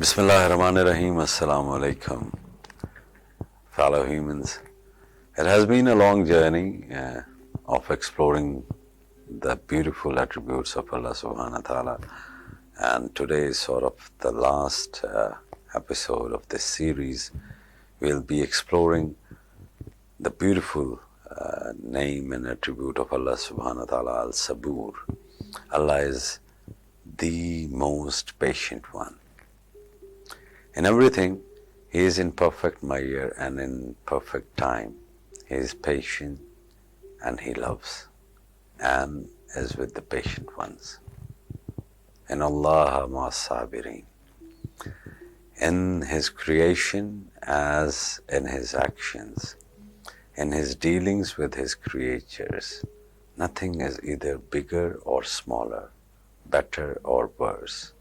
Bismillahirrahmanirrahim. Assalamu alaikum, fellow humans. It has been a long journey of exploring the beautiful attributes of Allah subhanahu wa ta'ala, and today is sort of the last episode of this series. We'll be exploring the beautiful name and attribute of Allah subhanahu wa ta'ala, al-Saboor. Allah is the most patient one. In everything, He is in perfect measure and in perfect time. He is patient and He loves and is with the patient ones. In Allah ma-sabirin. In His creation as in His actions, in His dealings with His creatures, nothing is either bigger or smaller, better or worse,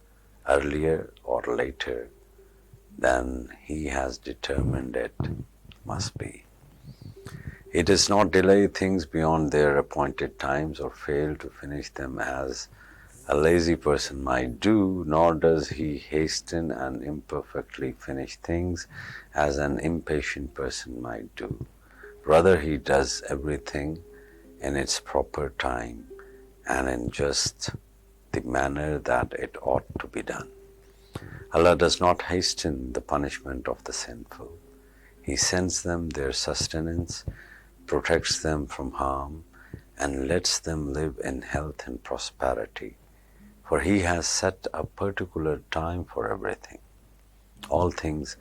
earlier or later than He has determined it must be. He does not delay things beyond their appointed times or fail to finish them as a lazy person might do, nor does He hasten and imperfectly finish things as an impatient person might do. Rather, He does everything in its proper time and in just the manner that it ought to be done. Allah does not hasten the punishment of the sinful. He sends them their sustenance, protects them from harm, and lets them live in health and prosperity. For He has set a particular time for everything. All things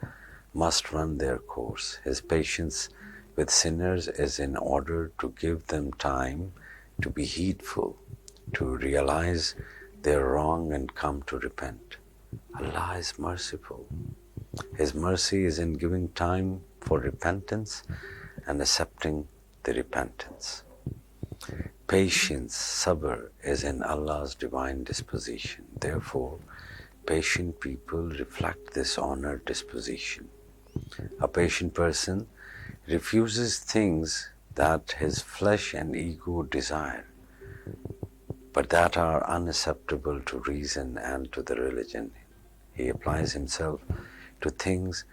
must run their course. His patience with sinners is in order to give them time to be heedful, to realize their wrong and come to repent. Allah is merciful. His mercy is in giving time for repentance and accepting the repentance. Patience, sabr, is in Allah's divine disposition. Therefore, patient people reflect this honored disposition. A patient person refuses things that his flesh and ego desire, but that are unacceptable to reason and to the religion. He applies himself to things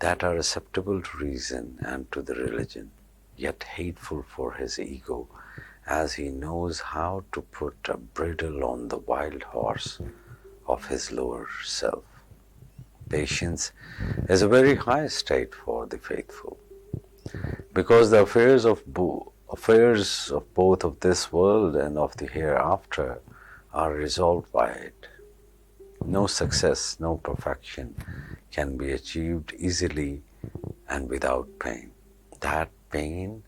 that are acceptable to reason and to the religion, yet hateful for his ego, as he knows how to put a bridle on the wild horse of his lower self. Patience is a very high state for the faithful, because the affairs of both of this world and of the hereafter are resolved by it. No success, no perfection can be achieved easily and without pain. That pain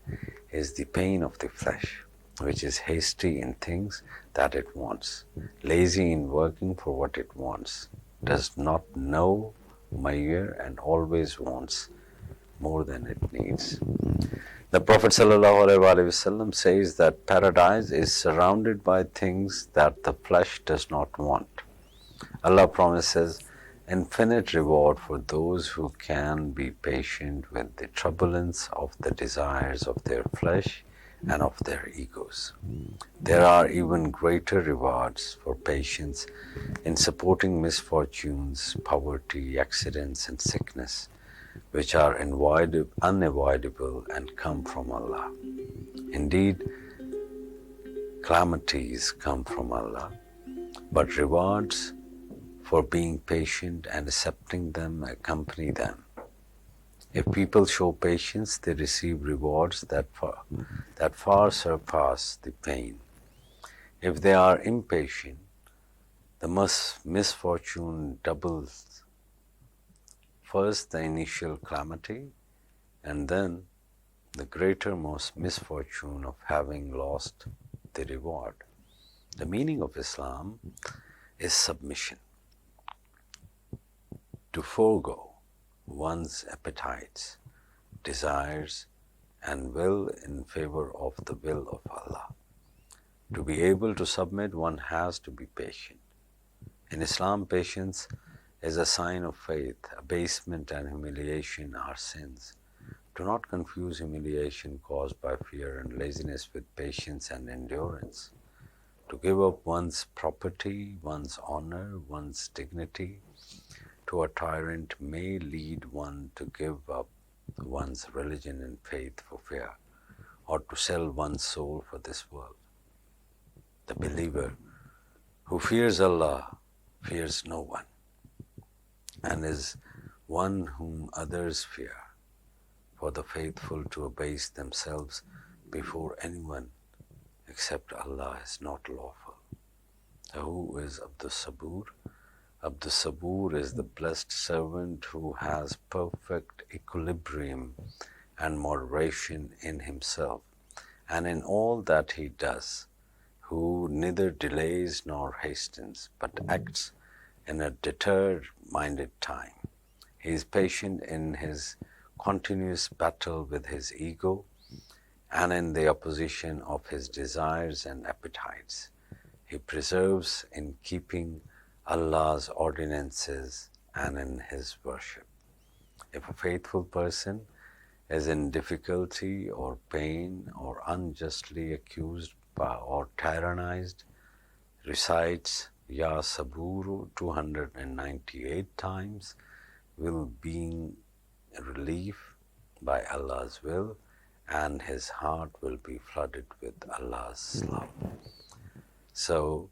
is the pain of the flesh, which is hasty in things that it wants, lazy in working for what it wants, does not know measure, and always wants more than it needs. The Prophet ﷺ says that paradise is surrounded by things that the flesh does not want. Allah promises infinite reward for those who can be patient with the turbulence of the desires of their flesh and of their egos. There are even greater rewards for patience in supporting misfortunes, poverty, accidents, and sickness, which are unavoidable and come from Allah. Indeed, calamities come from Allah, but rewards for being patient and accepting them accompany them. If people show patience, they receive rewards that far surpass the pain. If they are impatient, the misfortune doubles. First the initial calamity, and then the greatermost misfortune of having lost the reward. The meaning of Islam is submission, to forego one's appetites, desires, and will in favor of the will of Allah. To be able to submit, one has to be patient. In Islam, patience is a sign of faith. Abasement and humiliation are sins. Do not confuse humiliation caused by fear and laziness with patience and endurance. To give up one's property, one's honor, one's dignity, to a tyrant may lead one to give up one's religion and faith for fear, or to sell one's soul for this world. The believer who fears Allah fears no one, and is one whom others fear. For the faithful to abase themselves before anyone except Allah is not lawful. Who is Saboor? Saboor is the blessed servant who has perfect equilibrium and moderation in himself and in all that he does, who neither delays nor hastens, but acts in a determined time. He is patient in his continuous battle with his ego and in the opposition of his desires and appetites. He preserves in keeping Allah's ordinances and in his worship. If a faithful person is in difficulty or pain or unjustly accused or tyrannized, recites Ya Saboor 298 times, will being relief by Allah's will, and his heart will be flooded with Allah's love. So,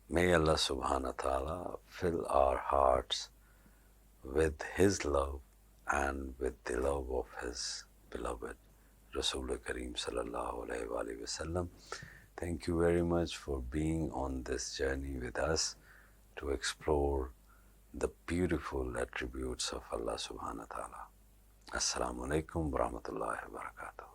may Allah subhanahu wa ta'ala fill our hearts with His love and with the love of His beloved Rasul Kareem sallallahu alayhi wa sallam. Thank you very much for being on this journey with us to explore the beautiful attributes of Allah subhanahu wa ta'ala. Assalamu alaikum wa rahmatullahi wa barakatuh.